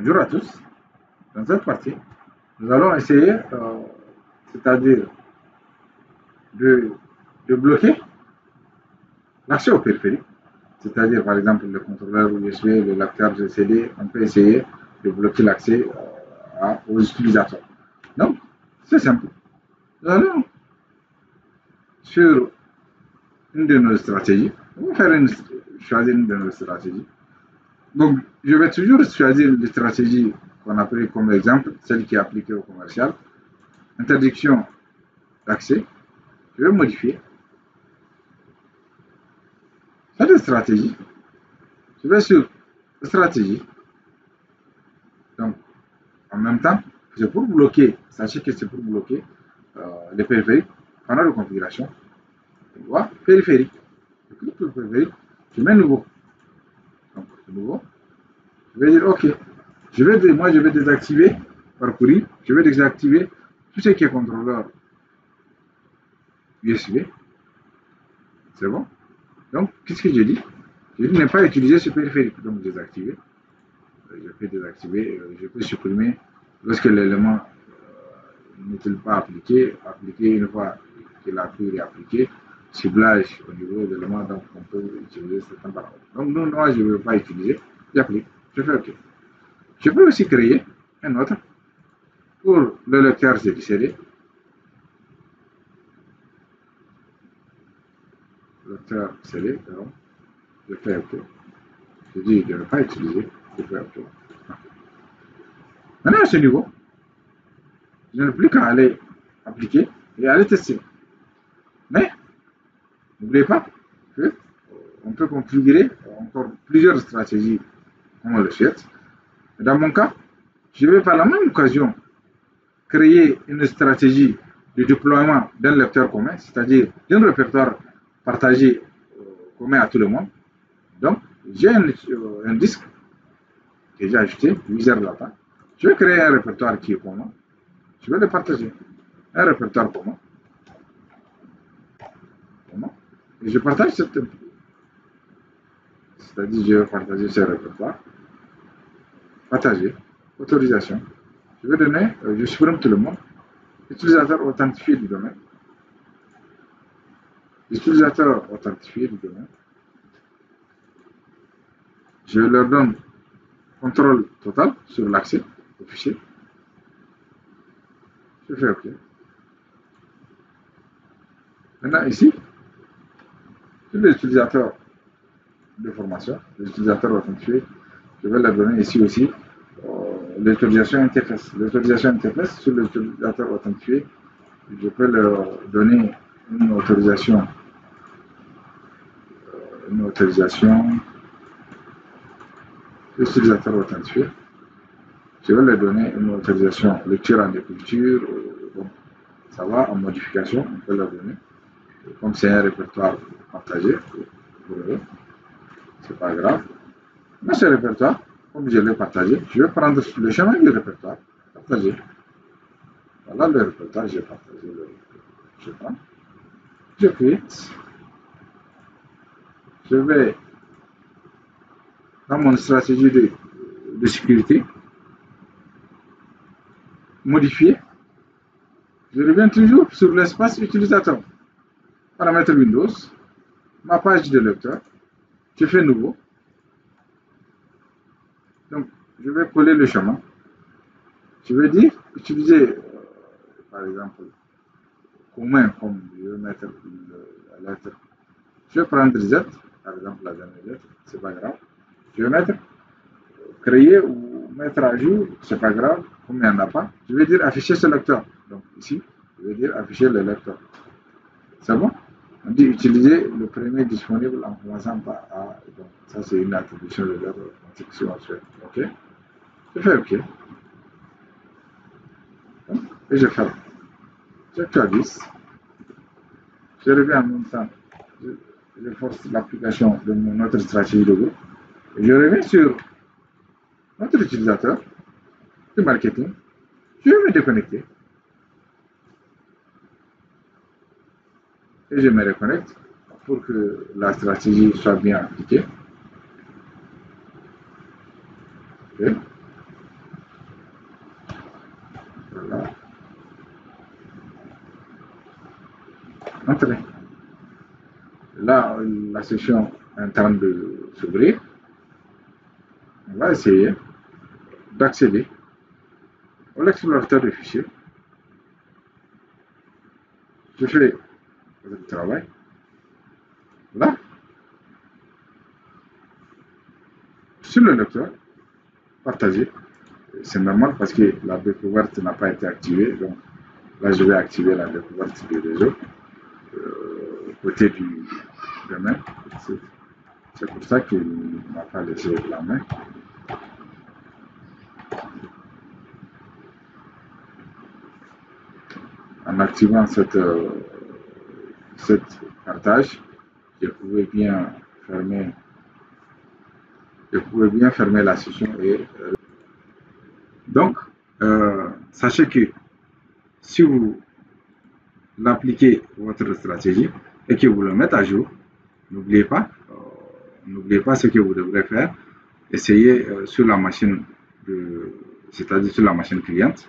Bonjour à tous. Dans cette partie, nous allons essayer, c'est-à-dire de bloquer l'accès au périphérique, c'est-à-dire par exemple le contrôleur USB, le lecteur GCD, on peut essayer de bloquer l'accès aux utilisateurs. Donc, c'est simple. Nous allons sur une de nos stratégies, on va choisir une de nos stratégies. Donc, je vais toujours choisir les stratégies qu'on a pris comme exemple, celle qui est appliquée au commercial. Interdiction d'accès. Je vais modifier. Cette stratégie. Je vais sur stratégie. Donc, en même temps, c'est pour bloquer. Sachez que c'est pour bloquer les périphériques. Pendant la configuration, je vois périphérique. Je clique sur périphérique. Je mets nouveau. Donc, nouveau. Je vais dire OK. Moi, je vais désactiver parcourir. Je vais désactiver tout ce qui est contrôleur USB. C'est bon. Donc, qu'est-ce que je dis? Je dis ne pas utiliser ce périphérique. Donc, désactiver. Je peux désactiver. Je peux supprimer lorsque l'élément n'est-il pas appliqué. Appliquer une fois qu'il a pu réappliquer. Ciblage au niveau de l'élément, donc on peut utiliser certains paramètres. Donc, moi, je ne veux pas utiliser. J'applique. Je fais OK. Je peux aussi créer un autre pour le lecteur CD. Lecteur CD, pardon. Je fais OK. Je dis de ne pas utiliser. Je fais OK. Maintenant, à ce niveau, je n'ai plus qu'à aller appliquer et aller tester. Mais, n'oubliez pas qu'on peut configurer encore plusieurs stratégies comme on le souhaite. Dans mon cas, je vais par la même occasion créer une stratégie de déploiement d'un lecteur commun, c'est-à-dire d'un répertoire partagé commun à tout le monde. Donc, j'ai un disque que j'ai ajouté, user data. Je vais créer un répertoire qui est commun. Je vais le partager. Un répertoire commun. Et je partage cette. C'est-à-dire, je vais partager ce répertoire. Partager. Autorisation. Je vais donner, je supprime tout le monde. Utilisateur authentifié du domaine. Utilisateur authentifié du domaine. Je leur donne contrôle total sur l'accès au fichier. Je fais OK. Maintenant, ici, sur les utilisateurs de formation, les utilisateurs authentifiés, je vais leur donner ici aussi l'autorisation interface. L'autorisation interface sur l'utilisateur authentifié, je peux leur donner une autorisation utilisateur authentifié. Je vais leur donner une autorisation lecture en écriture. Bon, ça va en modification, on peut leur donner. Comme c'est un répertoire partagé, c'est pas grave. Dans ce répertoire, comme je l'ai partagé, je vais prendre le chemin du répertoire, partager. Voilà le répertoire, j'ai partagé. Je prends, je quitte. Je vais dans mon stratégie de sécurité, modifier. Je reviens toujours sur l'espace utilisateur. Paramètre Windows, ma page de lecteur, je fais nouveau. Donc, je vais coller le chemin. Je vais dire utiliser, par exemple, commun, comme je vais mettre la lettre. Je vais prendre Z, par exemple la dernière lettre, c'est pas grave. Je vais mettre créer ou mettre à jour, c'est pas grave, comme il n'y en a pas. Je vais dire afficher ce lecteur. Donc ici, je vais dire afficher le lecteur. C'est bon? On dit utiliser le premier disponible en commençant par A. Donc ça, c'est une attribution de l'œuvre automatique si on souhaite. OK? Je fais OK. Et je ferme. J'actualise. Je reviens en même temps. Je force l'application de notre stratégie de groupe. Et je reviens sur notre utilisateur de marketing. Je vais me déconnecter. Et je me reconnecte pour que la stratégie soit bien appliquée. Okay. entrer. Là, la session est en train de s'ouvrir. On va essayer d'accéder à l'explorateur de fichiers. Je fais le travail. Là, sur le lecteur, partagé. C'est normal parce que la découverte n'a pas été activée. Donc là, je vais activer la découverte du réseau côté du domaine. C'est pour ça qu'il ne m'a pas laissé la main. En activant cette partage, je pouvais bien fermer la session et donc sachez que si vous appliquez votre stratégie et que vous le mettez à jour, n'oubliez pas ce que vous devrez faire. Essayez sur la machine c'est-à-dire sur la machine cliente,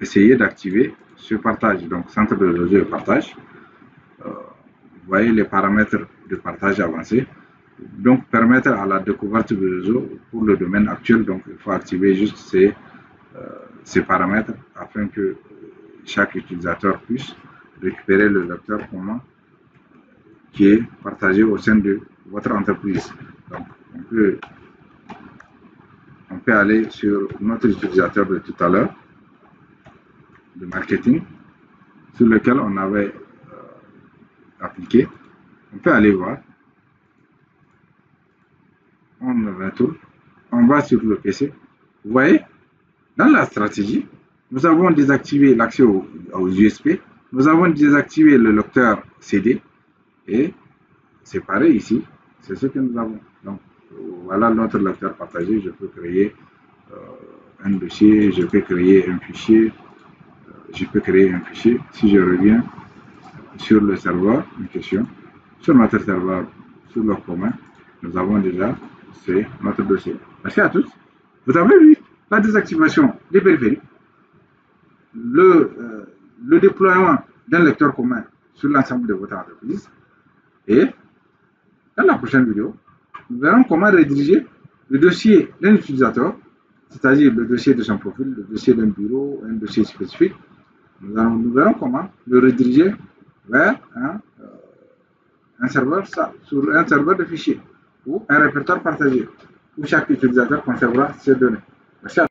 essayez d'activer ce partage, donc centre de réseau et partage. Vous voyez les paramètres de partage avancés. Donc permettre à la découverte du réseau pour le domaine actuel, donc il faut activer juste ces paramètres afin que chaque utilisateur puisse récupérer le lecteur commun qui est partagé au sein de votre entreprise. Donc on peut aller sur notre utilisateur de tout à l'heure de marketing sur lequel on avait appliqué. On peut aller voir. On retourne. On va sur le PC. Vous voyez, dans la stratégie, nous avons désactivé l'accès aux USB. Nous avons désactivé le lecteur CD. Et c'est pareil ici. C'est ce que nous avons. Donc, voilà notre lecteur partagé. Je peux créer un dossier. Je peux créer un fichier. Si je reviens sur le serveur en question, sur notre serveur, sur le commun, nous avons déjà notre dossier. Merci à tous. Vous avez vu la désactivation des périphériques, le déploiement d'un lecteur commun sur l'ensemble de votre entreprise. Et dans la prochaine vidéo, nous verrons comment rediriger le dossier d'un utilisateur, c'est-à-dire le dossier de son profil, le dossier d'un bureau, un dossier spécifique. Nous verrons comment le rediriger vers un serveur de fichiers ou un répertoire partagé où chaque utilisateur conservera ses données. Merci à